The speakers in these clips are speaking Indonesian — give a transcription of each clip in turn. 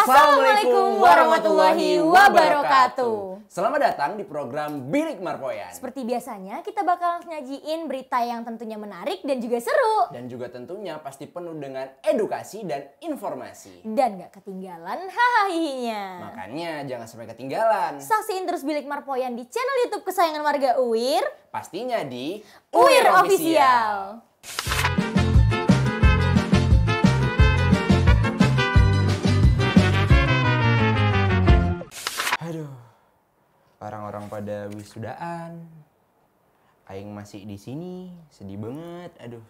Assalamualaikum warahmatullahi wabarakatuh. Selamat datang di program Bilik Marpoyan. Seperti biasanya kita bakal nyajiin berita yang tentunya menarik dan juga seru. Dan juga tentunya pasti penuh dengan edukasi dan informasi. Dan gak ketinggalan hahahinya. Makanya jangan sampai ketinggalan. Saksiin terus Bilik Marpoyan di channel YouTube kesayangan warga UIR. Pastinya di UIR Official. Aduh, orang-orang pada wisudaan, aing masih di sini, sedih banget. Aduh,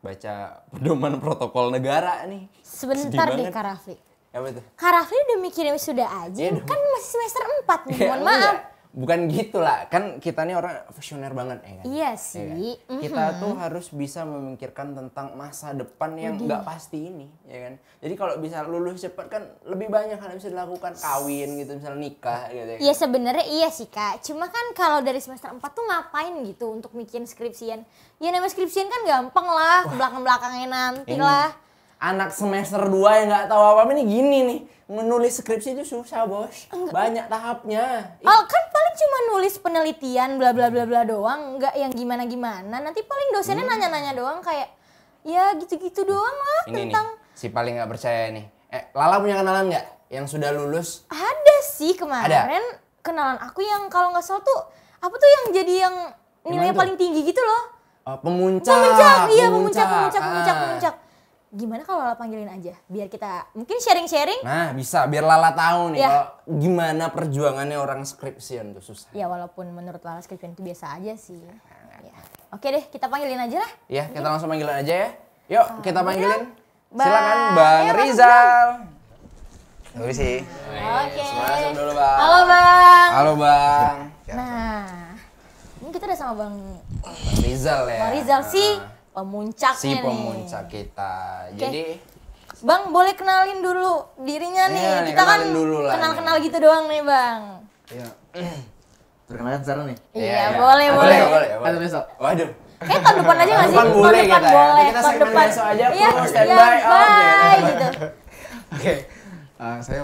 baca pedoman protokol negara nih. Sebentar Sedih deh banget. Kak Rafli. Apa tuh? Kak Rafli udah mikirin wisuda aja, Iya dong. kan masih semester 4 nih, Ya, mohon maaf. enggak. Bukan gitu lah, kan kita nih orang visioner banget ya kan? Iya Ya sih. kan? Kita tuh harus bisa memikirkan tentang masa depan yang nggak pasti ini, ya kan? Jadi kalau bisa lulus cepat kan lebih banyak hal yang bisa dilakukan, kawin gitu, misalnya nikah gitu ya. Iya sebenarnya iya sih Kak, cuma kan kalau dari semester 4 tuh ngapain gitu untuk bikin skripsian. Ya namanya skripsian kan gampang lah, belakang-belakangnya nanti Ini lah. anak semester 2 yang nggak tahu apa-apa ini gini nih, menulis skripsi itu susah bos, banyak tahapnya. Oh kan paling cuma nulis penelitian bla bla bla bla doang, nggak yang gimana-gimana. Nanti paling dosennya nanya-nanya doang kayak ya gitu-gitu doang lah Ini tentang. nih, si paling nggak percaya nih. Lala punya kenalan nggak yang sudah lulus? Ada sih kemarin kenalan aku yang kalau nggak salah tuh apa tuh yang jadi yang nilainya tuh? paling tinggi gitu loh. Pemuncak. Iya pemuncak. Ah. Gimana kalau Lala panggilin aja biar kita mungkin sharing-sharing. Nah bisa biar Lala tahu nih Ya. kalau gimana perjuangannya orang skripsian tuh susah. Ya walaupun menurut Lala skripsian itu biasa aja sih. Ya. Oke deh kita panggilin aja lah. Ya kita langsung panggilin aja ya. Yuk kita panggilin. Bang. Silakan Bang Ayo, masuk, Rizal. Terima kasih. Oke. Langsung dulu Bang. Halo Bang. Halo Bang. Nah ini kita udah sama Bang Rizal ya. Bang Rizal sih Ah, pemuncaknya si nih. pemuncak kita. Jadi Bang boleh kenalin dulu dirinya nih. Iya nih, Kita kan kenalin dulu lah kenal-kenal gitu doang nih Bang. Ya. Perkenalkan sekarang nih. Iya boleh. Atau besok. Waduh. Kayak tahun depan aja nggak sih? Depan boleh Tahun depan kita ya. boleh. Kita Tahun segmen depan. besok aja, Iya, bro, standby iya, out, bye, ya. gitu. Oke. Saya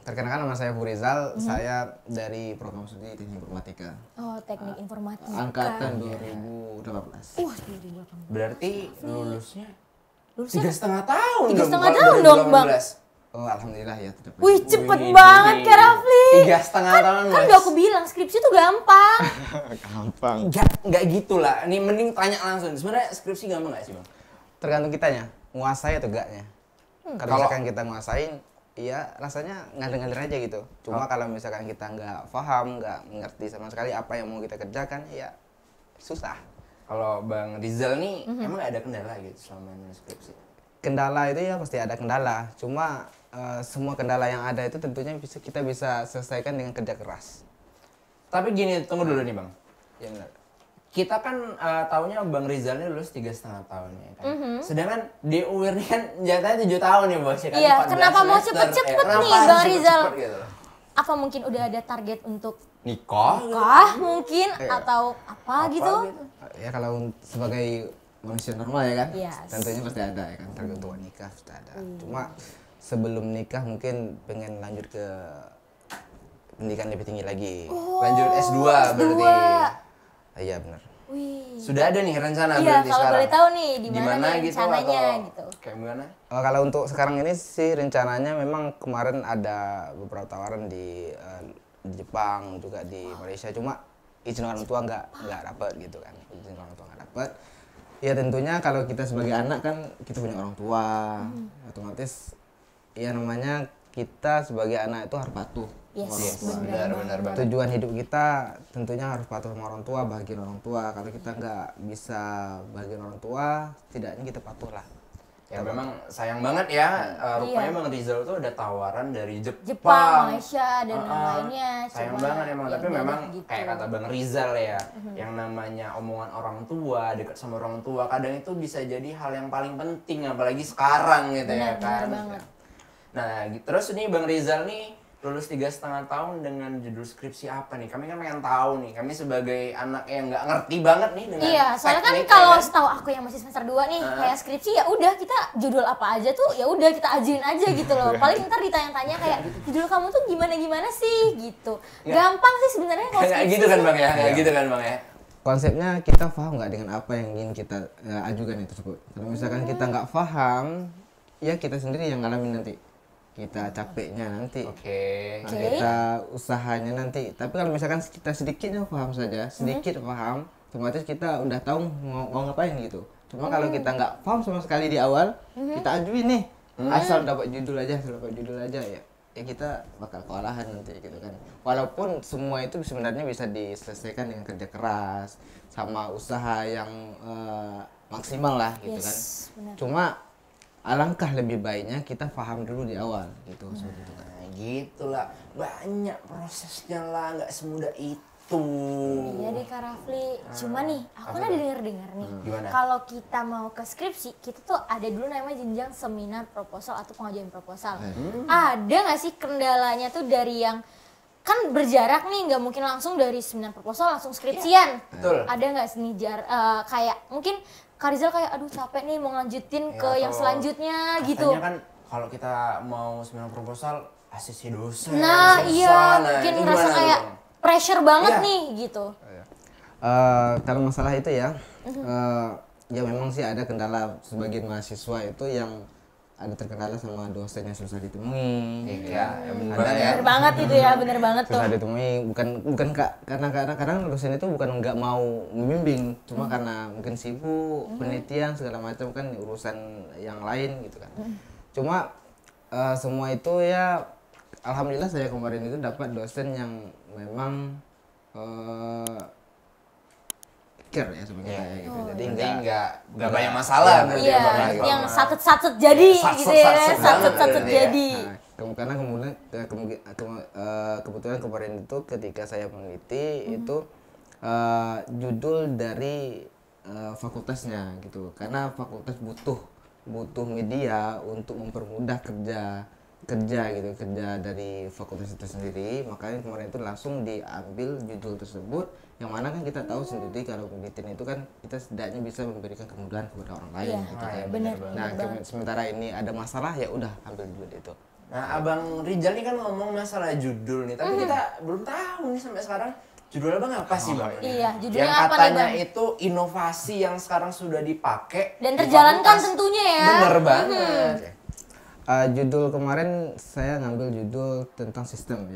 perkenalkan nama saya Furizal. Saya dari program studi Teknik Informatika. Oh teknik informatika. Angkatan 2018. 2018. Berarti lulusnya Lulusnya 3,5 tahun. 3,5 dong, tahun dong, Bang. 2018. Oh alhamdulillah ya tidak. Wih cepet Wih, banget Kak Rafli. 3,5 tahun Kan Bos. udah aku bilang skripsi tuh gampang. Gampang. Enggak gitu lah. Ini mending tanya langsung. Sebenarnya skripsi gampang nggak sih Bang? Tergantung kitanya, nguasai atau enggaknya. Kalau Kalau- misalkan kita nguasain, iya rasanya ngalir-ngalir aja gitu. Cuma kalau misalkan kita nggak paham, nggak mengerti sama sekali apa yang mau kita kerjakan, ya susah. Kalau Bang Rizal nih emang nggak ada kendala gitu selama nulis skripsi? Kendala itu ya pasti ada kendala. Cuma semua kendala yang ada itu tentunya kita bisa selesaikan dengan kerja keras. Tapi gini, tunggu dulu nih Bang. Ya benar. Kita kan taunya Bang Rizal ini lulus 3,5 tahun ya kan. Sedangkan di UIR ini kan jatahnya 7 tahun ya Bos ya kan. Iya, 14 kenapa mau semester. cepet-cepet Kenapa nih, harus Bang Rizal? cepet-cepet gitu? Apa mungkin udah ada target untuk Nikah? nikah mungkin atau apa gitu? Ya kalau sebagai manusia normal ya kan, Yes. tentunya pasti ada ya kan, tergantung nikah pasti ada. Cuma sebelum nikah mungkin pengen lanjut ke pendidikan lebih tinggi lagi. Lanjut S2 berarti. Iya benar. Wih. Sudah ada nih rencana Iya berarti kalau sekarang? boleh tahu nih di mana nih gitu rencananya atau gitu. kayak gimana? Kalau untuk sekarang ini sih rencananya memang kemarin ada beberapa tawaran di Jepang juga di Malaysia, cuma izin orang tua nggak dapet gitu kan, izin orang tua nggak dapet. Ya tentunya kalau kita sebagai anak kan kita punya orang tua, otomatis ya namanya kita sebagai anak itu harus patuh. Yes, sama orang tua. benar banget. Tujuan hidup kita tentunya harus patuh sama orang tua, bahagian orang tua. Kalau kita nggak bisa bahagian orang tua, setidaknya kita patuh lah. Ya memang sayang banget ya, rupanya Iya. Bang Rizal tuh ada tawaran dari Jepang, Malaysia dan yang Ah, lainnya. sayang Cuma banget emang, ya tapi udah memang gitu. kayak kata Bang Rizal ya, yang namanya omongan orang tua, dekat sama orang tua, kadang itu bisa jadi hal yang paling penting, apalagi sekarang gitu ya Benar kan. banget. Nah, terus nih Bang Rizal nih lulus 3,5 tahun dengan judul skripsi apa nih? Kami kan pengen tahu nih. Kami sebagai anak yang nggak ngerti banget nih dengan Iya, soalnya kan teknik, kalau ya kan? setahu aku yang masih semester 2 nih, kayak skripsi ya udah kita judul apa aja tuh ya udah kita ajuin aja gitu loh. Paling ntar ditanya-tanya kayak judul kamu tuh gimana sih gitu. Gampang sih sebenarnya kalau Kayak skripsi gitu kan sih. Bang ya? Kayak gitu kan Bang ya? Konsepnya kita paham nggak dengan apa yang ingin kita ajukan itu tersebut. Kalau misalkan kita nggak paham, ya kita sendiri yang ngalamin nanti. Kita capeknya nanti. Oke. Nah, kita usahanya nanti. Tapi kalau misalkan kita sedikitnya paham saja, sedikit paham, otomatis kita udah tahu mau ngapain gitu. Cuma kalau kita nggak paham sama sekali di awal, kita ajuin nih, asal dapat judul aja ya kita bakal kewalahan nanti gitu kan. Walaupun semua itu sebenarnya bisa diselesaikan dengan kerja keras sama usaha yang maksimal lah gitu kan. Benar. Cuma alangkah lebih baiknya kita paham dulu di awal gitu seperti itu kan. Nah, gitulah. Banyak prosesnya lah, nggak semudah itu. Iya deh Kak Rafli. Cuma nih, aku kan ada denger-denger nih. Gimana? Kalau kita mau ke skripsi, kita tuh ada dulu namanya jenjang seminar proposal atau pengajuan proposal. Ada nggak sih kendalanya tuh dari yang kan berjarak nih, nggak mungkin langsung dari seminar proposal langsung skripsian. Betul. Ada nggak sih nih kayak mungkin Kak Rizal kayak aduh capek nih mau lanjutin ke yang atau selanjutnya gitu. Katanya kan kalau kita mau seminar proposal ACC dosen. Nah susah. iya, Nah, mungkin itu ngerasa gimana kayak tuh, Bang? pressure banget Iya. nih gitu. Kalau masalah itu ya, ya memang sih ada kendala sebagian mahasiswa itu yang ada terkendala sama dosen yang susah ditemui. Iya, ya bener Ada banget ya. Bener banget itu ya, bener banget tuh. Susah ditemui bukan karena kadang dosen itu bukan nggak mau membimbing, cuma karena mungkin sibuk, penelitian segala macam kan urusan yang lain gitu kan. Cuma semua itu ya alhamdulillah saya kemarin itu dapat dosen yang memang care ya sama kita ya gitu. Jadi Jadi enggak nggak banyak masalah berarti Iya, ya, Bang, ya, yang sama- satset-satset jadi Satset- gitu ya, satset banget satset-satset gitu ya. jadi. Nah, karena kebetulan kemarin itu ketika saya meneliti itu judul dari fakultasnya gitu, karena fakultas butuh media untuk mempermudah kerja dari fakultas itu sendiri. Makanya kemarin itu langsung diambil judul tersebut, yang mana kan kita tahu sendiri kalau penelitian itu kan kita setidaknya bisa memberikan kemudahan kepada orang lain Iya, gitu kan. bener. Nah, sementara ini ada masalah ya udah ambil judul itu. Nah, Abang Rizal nih kan ngomong masalah judul nih, tapi kita belum tahu nih sampai sekarang judul Abang apa sih, Bang? Iya, judulnya yang apa nih, katanya Bang? itu inovasi yang sekarang sudah dipakai Dan di terjalankan fakultas. tentunya ya. Bener banget. Judul kemarin saya ngambil judul tentang sistem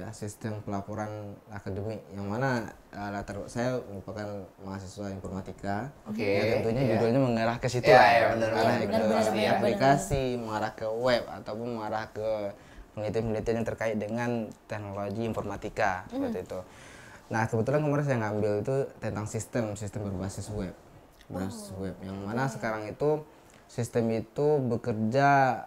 pelaporan akademik, yang mana latar saya merupakan mahasiswa informatika. Oke, Ya, tentunya iya. judulnya mengarah ke situ Iya, lah. iya, benar, Mengarah benar, ke benar, aplikasi, mengarah ke web ataupun mengarah ke penelitian-penelitian yang terkait dengan teknologi informatika seperti itu. Nah, kebetulan kemarin saya ngambil itu tentang sistem berbasis web. Yang mana sekarang itu sistem itu bekerja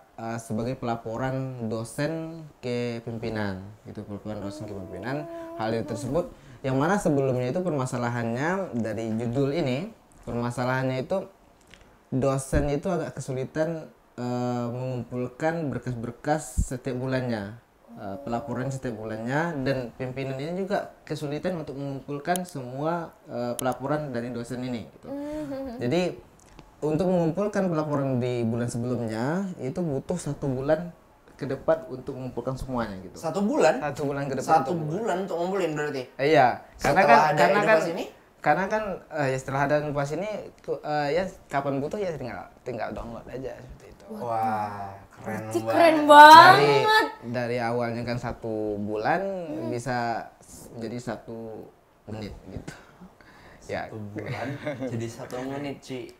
sebagai pelaporan dosen ke pimpinan, gitu, pelaporan dosen ke pimpinan. Hal itu tersebut yang mana sebelumnya itu permasalahannya dari judul ini, permasalahannya itu dosen itu agak kesulitan mengumpulkan berkas-berkas setiap bulannya, pelaporan setiap bulannya, dan pimpinan ini juga kesulitan untuk mengumpulkan semua pelaporan dari dosen ini gitu. Jadi untuk mengumpulkan pelaporan di bulan sebelumnya itu butuh 1 bulan ke depan untuk mengumpulkan semuanya gitu. 1 bulan? 1 bulan ke depan. 1 bulan untuk ngumpulin berarti? Iya, Setelah ada inovasi ini? karena kan ya setelah ada inovasi ini ya kapan butuh ya tinggal download aja seperti itu. Wah, keren Berarti banget. keren banget. Dari awalnya kan 1 bulan bisa menjadi 1 menit gitu. Ya, 1 bulan jadi 1 menit, Ci.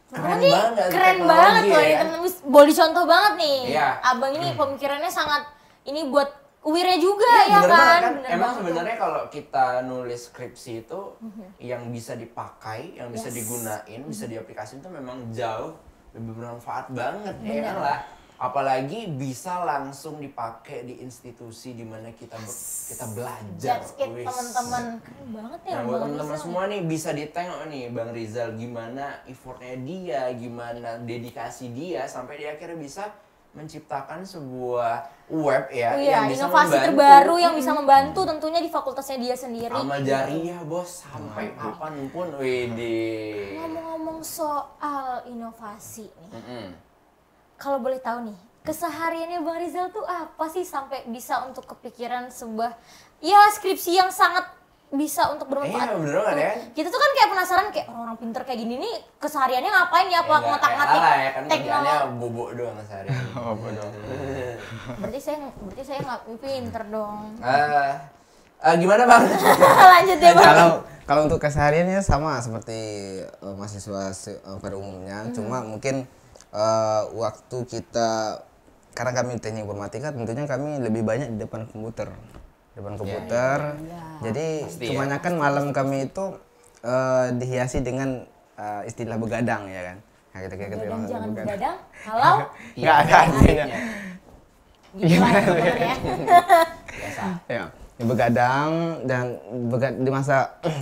Keren keren teknologi banget loh ya. ini boleh dicontoh banget nih. Iya. Abang ini pemikirannya sangat ini buat Uwirnya juga Iya, ya bener kan. banget kan. Bener Emang banget tuh. sebenarnya kalau kita nulis skripsi itu yang bisa dipakai, yang bisa Yes. digunain, bisa diaplikasikan itu memang jauh lebih bermanfaat banget ya kan lah. Apalagi bisa langsung dipakai di institusi di mana kita belajar. That's it Wis. teman-teman. Keren banget ya Nah, buat Bang teman-teman Rizal. semua nih bisa ditengok nih Bang Rizal gimana effortnya dia, gimana dedikasi dia sampai dia akhirnya bisa menciptakan sebuah web ya Oh iya, yang bisa inovasi membantu. terbaru yang bisa membantu tentunya di fakultasnya dia sendiri. Amal jariah bos sampai kapanpun, widih. Ngomong-ngomong soal inovasi nih, kalau boleh tahu nih, kesehariannya Bang Rizal tuh apa sih sampai bisa untuk kepikiran sebuah ya skripsi yang sangat bisa untuk bermanfaat. Iya bener kan ya. Kita tuh kan kayak penasaran kayak orang-orang pinter kayak gini nih kesehariannya ngapain ya, apa ngotak-ngatik ya kan kerjaannya teknologi. bobo doang sehari. Apa dong? Berarti saya nggak pinter dong. Gimana Bang? Lanjut deh Bang. Kalau untuk kesehariannya sama seperti mahasiswa pada umumnya, cuma mungkin waktu kita karena kami teknik informatika tentunya kami lebih banyak di depan komputer. Jadi Pasti kebanyakan malam kami itu dihiasi dengan istilah begadang ya kan. Nah, kita Begadang jangan begadang kalau nggak ada artinya. gitu lah ya. Biasa. Ya, begadang dan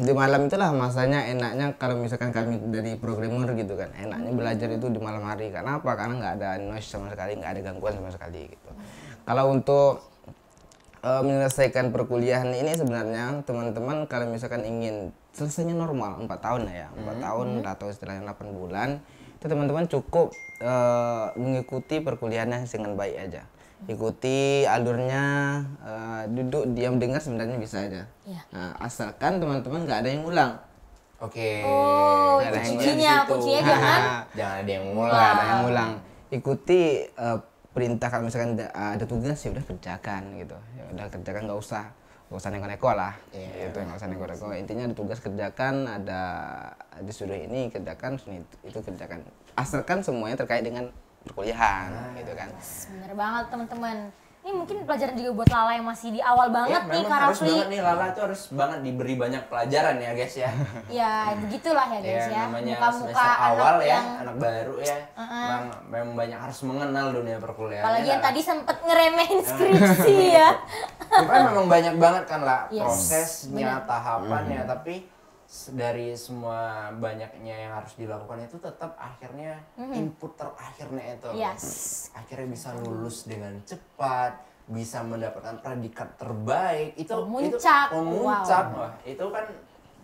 di malam itulah masanya enaknya kalau misalkan kami dari programmer gitu kan, enaknya belajar itu di malam hari. Karena apa? Karena nggak ada noise sama sekali, nggak ada gangguan sama sekali gitu. Kalau untuk menyelesaikan perkuliahan ini sebenarnya teman-teman kalau misalkan ingin selesainya normal 4 tahun ya 4 tahun atau istilahnya 8 bulan itu teman-teman cukup mengikuti perkuliahannya dengan baik aja, ikuti alurnya, duduk diam dengar sebenarnya bisa aja. Nah, asalkan teman-teman nggak ada yang ngulang. Oke. Oh, Nggak ada yang kuncinya Jangan ada yang nggak mulai. ada yang ngulang, ikuti perintah. Kalau misalkan ada tugas ya udah kerjakan gitu, ya udah kerjakan, nggak usah neko-neko lah. Itu nggak usah neko-neko, intinya ada tugas kerjakan, ada disuruh ini kerjakan, itu kerjakan, asalkan semuanya terkait dengan perkuliahan gitu kan. Bener banget teman-teman. Ini mungkin pelajaran juga buat Lala yang masih di awal banget nih memang Kak harus Rafli. banget nih Lala tuh harus banget diberi banyak pelajaran ya guys ya. Ya begitulah ya guys ya. Namanya Muka-muka semester awal anak ya, yang anak baru ya. Memang banyak harus mengenal dunia perkuliahan. apalagi yang tadi sempet ngeremehin skripsi ya. Kan memang banyak banget kan lah Yes, prosesnya, tahapannya, tapi dari semua banyaknya yang harus dilakukan itu tetap akhirnya input terakhirnya itu Yes. akhirnya bisa lulus dengan cepat, bisa mendapatkan predikat terbaik, itu Memuncak. Wah, itu kan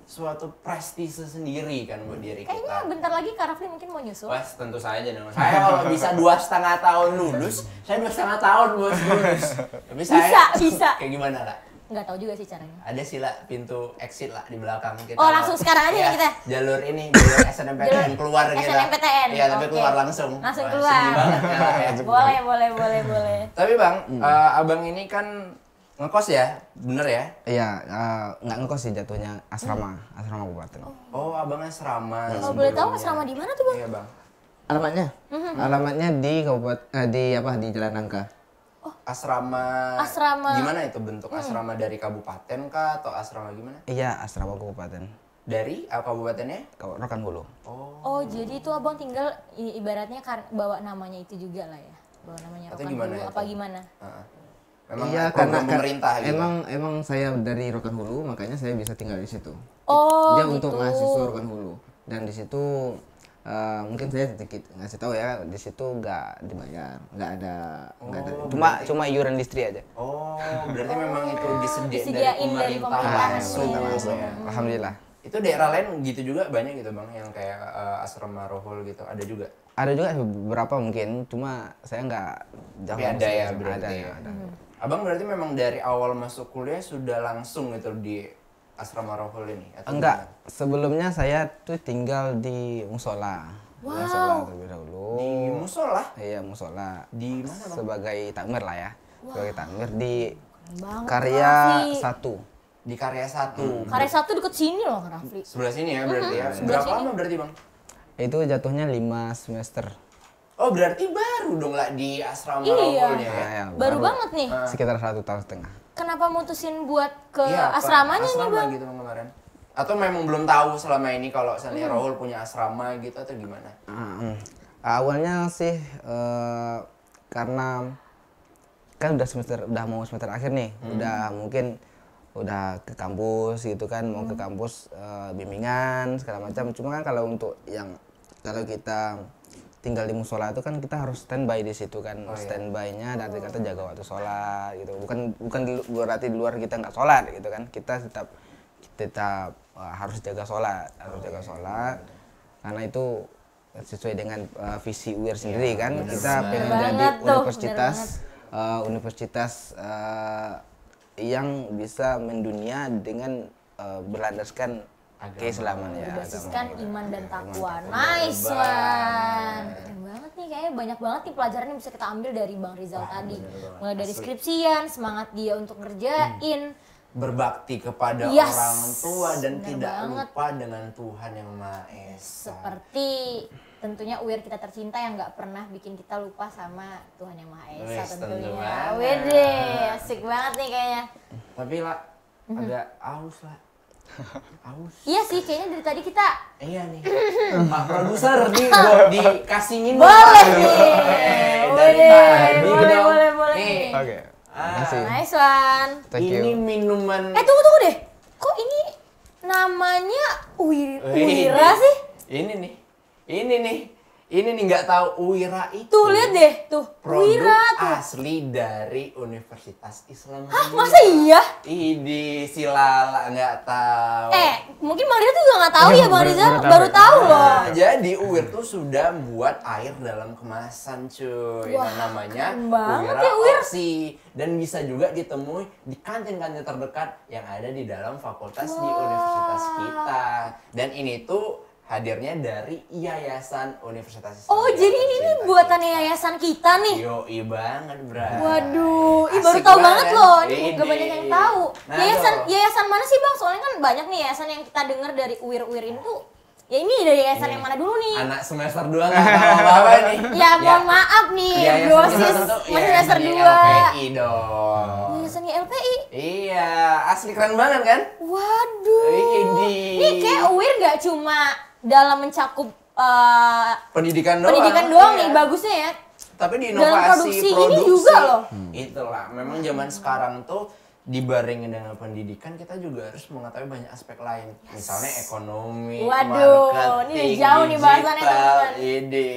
suatu prestise sendiri kan buat diri Kayaknya kita. bentar lagi Kak Rafli mungkin mau nyusul. Wah, tentu saja dong. Saya kalau bisa 2,5 tahun lulus, saya 2,5 tahun bos lulus. Tapi saya Bisa. kayak gimana lah? Nggak tahu juga sih caranya. Ada sih lah pintu exit lah di belakang kita. Oh, langsung sekarang aja Iya, kita? Jalur SNMPTN keluar kita. SNMPTN, Iya, tapi oke. keluar langsung. Langsung Wah, keluar. sedih banget ya, lah, ya. Boleh. Tapi Bang, abang ini kan ngekos ya, bener ya? Iya, nggak ngekos sih jatuhnya, asrama kabupaten. Oh, abangnya asrama. Kalau boleh tahu asrama di mana tuh Bang? Iya Bang. Alamatnya? Alamatnya di di Jalan Nangka. Asrama gimana itu bentuk asrama dari kabupaten kah atau asrama gimana? Iya, asrama kabupaten. Dari kabupatennya? Rokan Hulu. Oh, jadi itu Abang tinggal ibaratnya bawa namanya itu juga lah ya. Bawa namanya Atau Rokan gimana Hulu itu? apa gimana? Memang Iya, program pemerintah gitu. emang saya dari Rokan Hulu, makanya saya bisa tinggal di situ. Oh, Dia gitu. untuk mahasiswa Rokan Hulu, dan di situ mungkin saya sedikit ngasih tahu ya, di situ nggak dibayar, nggak ada, cuma iuran listrik aja. Oh, berarti memang itu Disediain dari pemerintah langsung. langsung. Ya. Alhamdulillah. Itu daerah lain gitu juga banyak gitu Bang, yang kayak asrama Rohul gitu, ada juga? Ada juga beberapa mungkin, cuma saya nggak jauh. Tapi ada ya masuk. berarti Ada, ya? ada. Abang berarti memang dari awal masuk kuliah sudah langsung gitu di asrama Rohul ini? Atau Enggak, gimana? sebelumnya saya tuh tinggal di musola. Musola terlebih dahulu. Di musola? Iya, musola. Di mana Bang? Sebagai takmir lah ya. Sebagai takmir di Banget, Karya Rafli. 1. Di Karya 1. Karya 1 deket sini loh Kak Rafli. Sebelah sini ya berarti ya? sebelah Berapa sini. lama berarti Bang? Itu jatuhnya 5 semester. Oh berarti baru dong lah di asrama Iya. Rohulnya ya? Ya, Baru banget nih. Sekitar 1,5 tahun. Kenapa mutusin buat ke Iya, Pak. asramanya nih Asrama Bang? gitu Bang kemarin. Atau memang belum tahu selama ini kalau misalnya Rohul punya asrama gitu atau gimana? Awalnya sih karena kan udah mau semester akhir nih, udah ke kampus gitu kan, mau ke kampus bimbingan segala macam. Cuma kan kalau untuk yang kalau kita tinggal di musola itu kan kita harus standby di situ kan. Standby-nya dari kata jaga waktu sholat gitu. Bukan berarti di luar kita nggak sholat gitu kan. Kita tetap harus jaga sholat, karena itu sesuai dengan visi UIR sendiri kan. Kita pengen jadi universitas yang bisa mendunia dengan berlandaskan keislaman ya. Berbasiskan iman dan takwa. Nice one. Keren banget nih, kayaknya banyak banget nih pelajaran yang bisa kita ambil dari Bang Rizal tadi. Mulai dari skripsian, semangat dia untuk ngerjain, berbakti kepada Yes. orang tua dan Bener tidak banget. lupa dengan Tuhan yang Maha Esa. seperti tentunya UIR kita tercinta yang nggak pernah bikin kita lupa sama Tuhan yang Maha Esa Wes, tentu tentunya. banget. Wede, asik banget nih kayaknya. Tapi lah agak aus lah. Aus. Iya sih, kayaknya dari tadi kita Iya nih. Pak produser dikasih minum. boleh nih. Dari Boleh, tadi boleh, dong. boleh, boleh. Nih. Oke. Makasih. Nice one. Thank you. Ini minuman. Tunggu deh. Kok ini namanya Wira sih? Ini nih nggak tahu Uwira itu. Tuh lihat deh, tuh. Produk Wira tuh. asli dari Universitas Islam. Hah, masa iya? Ini si Lala nggak tahu. Mungkin Bang Rizal juga nggak tahu ya, Bang Rizal baru tahu loh. Nah, jadi Uwir tuh sudah buat air dalam kemasan cuy. Wah, Nah, namanya keren banget Uwira ya, Uwir. Oxy. Dan bisa juga ditemui di kantin-kantin terdekat yang ada di dalam fakultas di universitas kita. Dan ini tuh hadirnya dari Yayasan Universitas Islam. Oh, jadi ini nih Cinta buatan kita. yayasan kita nih. Yoi banget, Bra. Waduh, baru Asik tahu banget kan? loh. Ini Ini. gak banyak yang tahu. Nah, Yayasan tuh. yayasan mana sih, Bang? Soalnya kan banyak nih yayasan yang kita dengar dari UIR ini tuh. Ya ini dari yayasan yang mana dulu nih? Anak semester 2 nggak tahu apa-apa nih. Ya, mohon maaf nih, Yayasan dosis kita tentu masih Yayasan semester 2. LPI dong. Yayasannya LPI. Iya, asli keren banget kan? Waduh. Ini. Ini kayak UIR gak cuma dalam mencakup Pendidikan doang. pendidikan doang Iya. nih, bagusnya ya. Tapi di Dalam inovasi produksi ini juga loh. Itulah, memang zaman sekarang tuh dibarengin dengan pendidikan kita juga harus mengetahui banyak aspek lain. Misalnya ekonomi, Waduh, marketing, ini jauh nih bahasannya, digital, teman-teman. ide.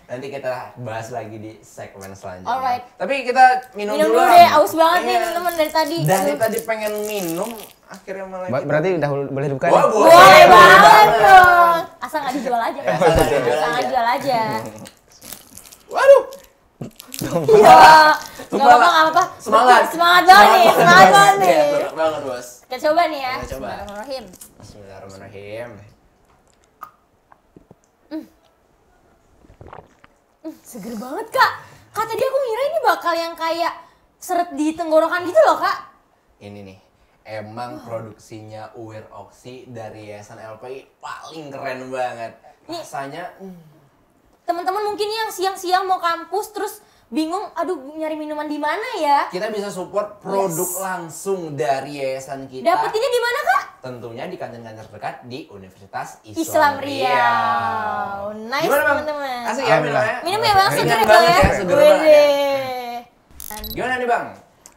Nanti kita bahas lagi di segmen selanjutnya. Alright. Tapi kita minum Minum dulu dulu lah. deh, aus banget nih Iya. teman-teman dari tadi. Dari tadi pengen minum, akhirnya malah kita- Berarti udah boleh dibuka Wah, nih? Boleh banget dong. Asal nggak dijual aja, Bang. Asal nggak dijual Asal nggak aja. dijual aja. Waduh, Iya. Nggak apa-apa, nggak apa-apa. semangat. Semangat banget nih, semangat banget nih. Iya, semangat banget, Bos. Kita coba nih ya. Kita coba. Bismillahirrahmanirrahim. Bismillahirrahmanirrahim. Seger banget, Kak. Kak, tadi aku ngira ini bakal yang kayak seret di tenggorokan gitu loh, Kak. Ini nih, emang produksinya UIR Oxy dari Yayasan LPI paling keren banget. Rasanya, Teman-teman mungkin yang siang-siang mau kampus terus bingung, aduh nyari minuman di mana ya? kita bisa support produk langsung dari yayasan kita. Dapetinnya di mana, Kak? Tentunya di kantin-kantin terdekat di Universitas Islam Riau. Nice, Gimana, Bang? teman-teman. Asik ya minumnya? Minum ya, Bang, Ringan seger ya, Bang banget ya. ya, seger banget ya. Wede. Gimana nih Bang?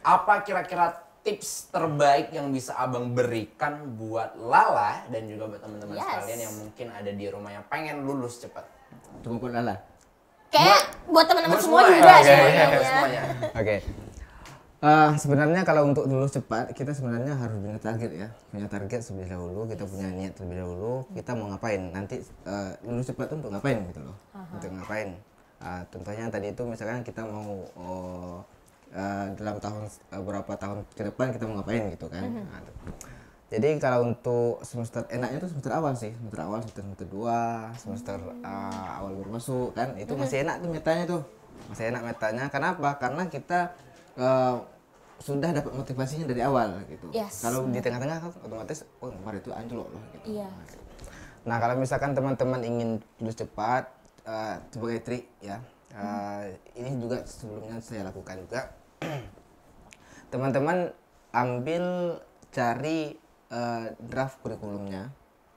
Apa kira-kira tips terbaik yang bisa Abang berikan buat Lala dan juga buat teman-teman Yes. sekalian yang mungkin ada di rumah yang pengen lulus cepat? Tunggu pun Lala. Kayak buat teman-teman Buat semua semua juga ya? sih. Oke, kayaknya. semuanya. Oke. Sebenarnya kalau untuk lulus cepat, kita sebenarnya harus punya target ya. Punya target terlebih dahulu, kita punya niat terlebih dahulu, kita mau ngapain. Nanti lulus cepat tuh untuk ngapain gitu loh. Untuk ngapain. Contohnya tadi itu misalkan kita mau dalam beberapa tahun ke depan kita mau ngapain gitu kan. Nah, tuh. Jadi kalau untuk semester enaknya tuh semester awal sih, semester 2, semester awal baru masuk kan, itu masih enak tuh metanya tuh, masih enak metanya. Kenapa? Karena kita sudah dapat motivasinya dari awal gitu. Yes. Kalau di tengah-tengah kan otomatis, oh kemarin itu anjlok loh gitu. Iya. Nah kalau misalkan teman-teman ingin lulus cepat, sebagai trik ya, ini juga sebelumnya saya lakukan juga. Teman-teman cari draft kurikulumnya.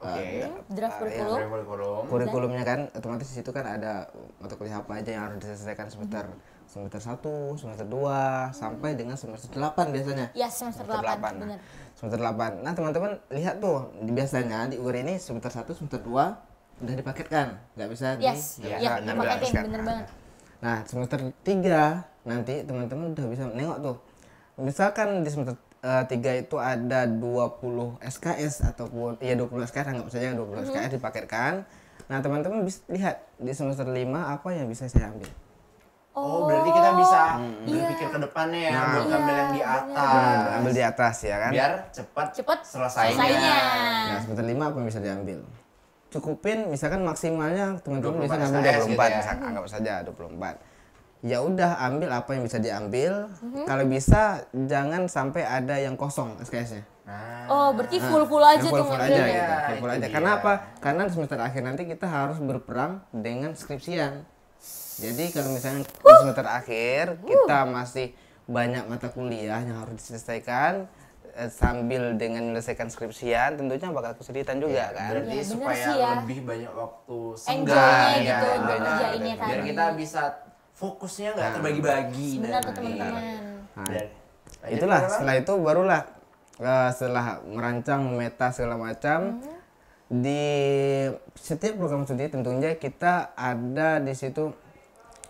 Oke. Draft kurikulum. Kurikulum. Kurikulumnya kan otomatis di situ kan ada mata kuliah apa aja yang harus diselesaikan semester 1, semester 2 sampai dengan semester 8 biasanya. Ya, semester 8, benar. Semester 8. Nah, teman-teman lihat tuh biasanya di UIR ini semester 1, semester 2 udah dipaketkan, nggak bisa Yes, nggak iya, bisa dipaketin, sekarang. bener banget. Nah, semester 3 nanti teman-teman udah bisa nengok tuh. Misalkan di semester 3 itu ada 20 SKS ataupun ya 20 SKS, anggap saja 20 SKS dipaketkan. Nah, teman-teman bisa lihat di semester 5 apa yang bisa saya ambil. Oh, berarti kita bisa berpikir ke depannya ya, Nah. buat ngambil yang di atas. Ambil di atas ya kan. Biar cepat Cepet selesainya. selesainya. Nah, semester 5 apa yang bisa diambil? Cukupin misalkan maksimalnya teman-teman 24 bisa ngambil SKS 24 gitu ya. misalkan, anggap saja 24. Ya udah ambil apa yang bisa diambil. Kalau bisa jangan sampai ada yang kosong SKS-nya. Nah, Oh, berarti full aja tuh full aja ngambilnya. gitu, Ya, full itu aja. dia. Karena apa? Karena di semester akhir nanti kita harus berperang dengan skripsian. Jadi kalau misalnya di semester akhir kita masih banyak mata kuliah yang harus diselesaikan sambil dengan menyelesaikan skripsian, tentunya bakal kesulitan juga kan. berarti Ya, bener supaya sih ya. lebih banyak waktu Enjoy-nya senggang gitu ya, untuk ngerjainnya biar tadi. kita bisa fokusnya nggak terbagi-bagi. Benar tuh nanti. teman-teman. Nah, Dan itulah lanjut, setelah itu barulah setelah merancang memeta segala macam di setiap program studi tentunya kita ada di situ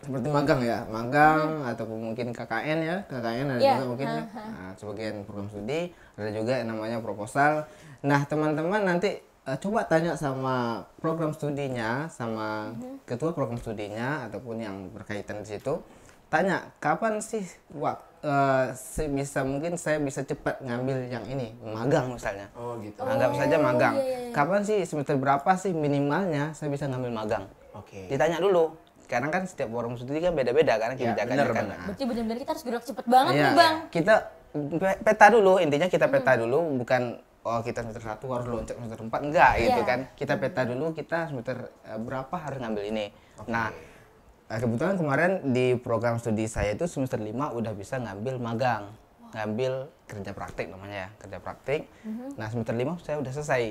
seperti magang ya, magang ataupun mungkin KKN ya, KKN ada Iya, juga mungkin ya. Nah, sebagian program studi ada juga yang namanya proposal. Nah, teman-teman nanti coba tanya sama program studinya, sama ketua program studinya ataupun yang berkaitan di situ. Tanya kapan sih mungkin saya bisa cepat ngambil yang ini, magang misalnya. Oh gitu. Anggap saja magang. iya. Kapan sih semester berapa sih minimalnya saya bisa ngambil magang? Oke. Ditanya dulu. Karena kan setiap program studi kan beda-beda kan kebijakannya bener, kan. bener. Berarti benar-benar kita harus gerak cepet banget Iya, nih, Bang. kita peta dulu, intinya kita peta dulu, bukan kita semester 1 harus loncat semester 4, enggak gitu Iya. kan. Kita peta dulu kita semester berapa harus ngambil ini. Nah, kebetulan kemarin di program studi saya itu semester 5 udah bisa ngambil magang. Ngambil kerja praktik namanya ya, kerja praktik. Nah, semester 5 saya udah selesai.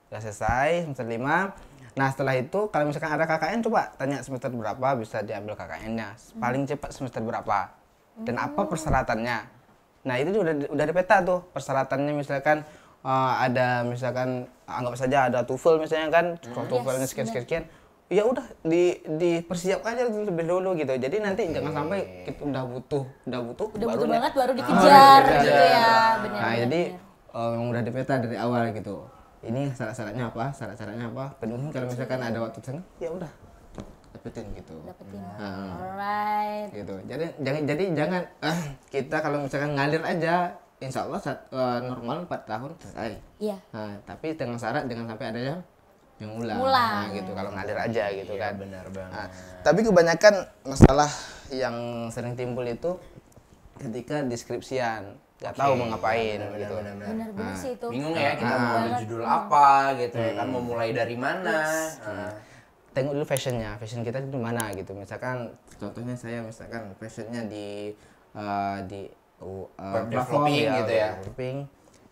Udah selesai semester 5. Nah, setelah itu kalau misalkan ada KKN coba tanya semester berapa bisa diambil KKN-nya. Paling cepat semester berapa dan apa persyaratannya. Nah, itu udah ada peta tuh persyaratannya, misalkan ada misalkan anggap saja ada TOEFL misalnya kan, TOEFL-nya sekian. Ya udah dipersiapkan aja lebih dulu gitu. Jadi nanti jangan sampai kita udah butuh Udah baru butuh nih. banget baru dikejar dikejar. gitu ya. Benar. Nah, jadi yang udah dipeta dari awal gitu. Ini syarat-syaratnya apa? Syarat-syaratnya apa? Penuhin kalau misalkan ada waktu senggang, ya udah dapetin gitu. Dapetin. Nah, Alright. gitu. Jadi jangan kita kalau misalkan ngalir aja, insya Allah normal 4 tahun selesai. Iya. Nah, tapi dengan syarat jangan sampai ada yang ulang. Ngulang. Nah, gitu kalau ngalir aja gitu Iya, kan. benar banget. Nah, tapi kebanyakan masalah yang sering timbul itu ketika deskripsian, nggak tahu mau ngapain gitu. Benar-benar sih itu. Bingung ya kita mau ambil judul apa gitu ya kan, mau mulai dari mana. Tengok dulu fashionnya, fashion kita di mana gitu. Misalkan contohnya saya misalkan fashionnya di Web platform developing gitu ya. web developing,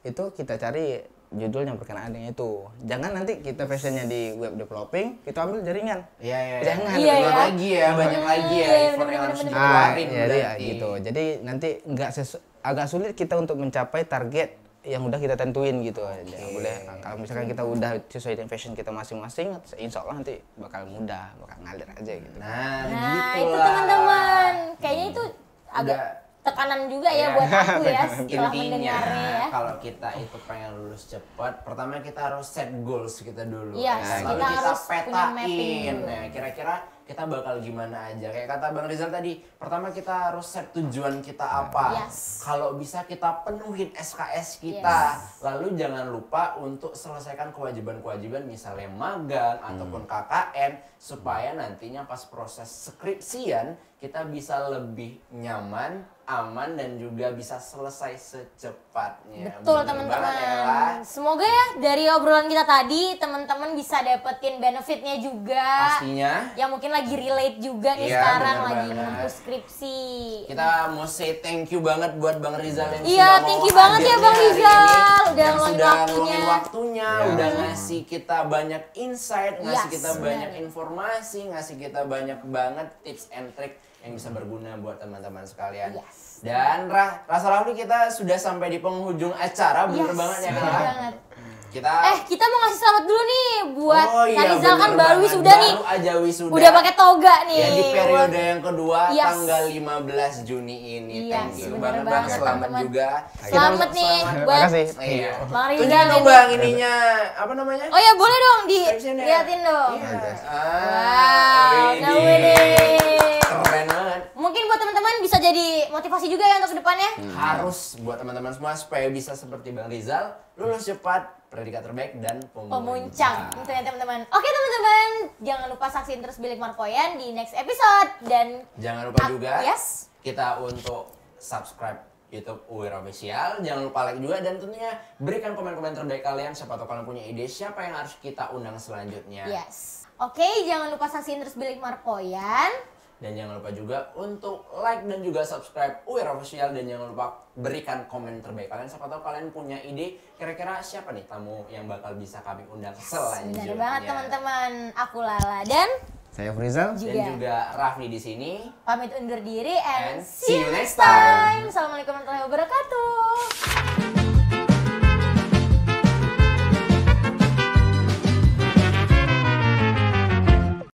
itu kita cari judul yang berkenaan dengan itu. Jangan nanti kita fashionnya di web developing, kita ambil jaringan. Iya, iya. Jangan. Iya, Banyak ya. lagi ya, banyak lagi ya Iya, effort yang harus bener-bener. dikeluarin jadi berarti. gitu. Jadi nanti agak sulit kita untuk mencapai target yang udah kita tentuin gitu. Jangan boleh. Nah, kalau misalkan kita udah sesuai dengan fashion kita masing-masing, insya Allah nanti bakal mudah, bakal ngalir aja gitu. Nah, Nah, gitu itu lah. teman-teman. Kayaknya itu agak Udah. tekanan juga ya Iya. buat aku ya setelah Intinya mendengarnya ya. kalau kita itu pengen lulus cepat, pertama kita harus set goals kita dulu. Iya, Lalu kita kita harus punya mapping petain. dulu. Nah, kira-kira kita bakal gimana aja. Kayak kata Bang Rizal tadi, pertama kita harus set tujuan kita apa. Yes. Kalau bisa kita penuhin SKS kita. Lalu jangan lupa untuk selesaikan kewajiban-kewajiban misalnya magang ataupun KKN supaya nantinya pas proses skripsian kita bisa lebih nyaman, aman dan juga bisa selesai secepatnya. Betul Bener banget ya, Ella. teman-teman. Semoga ya dari obrolan kita tadi teman-teman bisa dapetin benefitnya juga. Pastinya Yang mungkin lagi relate juga nih Iya, sekarang bener lagi banget. menempuh skripsi. kita mau say thank you banget buat Bang Rizal yang Iya, sudah thank mau you banget ya hadir Bang hari Rizal. ini, Udah yang ngeluangin sudah waktunya. ngeluangin waktunya, udah ngasih kita banyak insight, ngasih Yes, kita bener. banyak informasi, ngasih kita banyak banget tips and trick yang bisa berguna buat teman-teman sekalian. Yes. Dan Rasa Rafli kita sudah sampai di penghujung acara, bener Yes, banget ya bener Kak. banget. Kita mau ngasih selamat dulu nih buat Kanizal kan bener baru banget. wisuda nih. Baru aja wisuda. Udah pakai toga nih. Ya di periode yang kedua Yes. tanggal 15 Juni ini. Yes, Thank you bener banget banget, Bang. Selamat teman-teman. juga. Selamat nih Terima buat kasih. Iya. Bang Rizal Tunjukin dong nih. Bang ininya apa namanya? Oh ya boleh dong Description-nya. diliatin dong. Iya. Wow, ini. nah ini. Keren banget. Mungkin buat teman-teman bisa jadi motivasi juga ya untuk kedepannya. Harus buat teman-teman semua supaya bisa seperti Bang Rizal lulus cepat, predikat terbaik dan Pemuncak gitu ya teman-teman. Oke teman-teman, jangan lupa saksiin terus Bilik Marpoyan di next episode dan Jangan lupa juga yes. kita untuk subscribe YouTube UIR Official. Jangan lupa like juga dan tentunya berikan komen-komen terbaik kalian. Siapa tahu kalian punya ide siapa yang harus kita undang selanjutnya. Yes. Oke, jangan lupa saksiin terus Bilik Marpoyan. Dan jangan lupa juga untuk like dan juga subscribe UIR Official. Dan jangan lupa berikan komen terbaik kalian. Siapa tahu kalian punya ide kira-kira siapa nih tamu yang bakal bisa kami undang selanjutnya. Benar banget teman-teman. Aku Lala dan Saya Frizal. Dan juga Raffi di sini. pamit undur diri and And see you see you next next time. time. Assalamualaikum warahmatullahi wabarakatuh.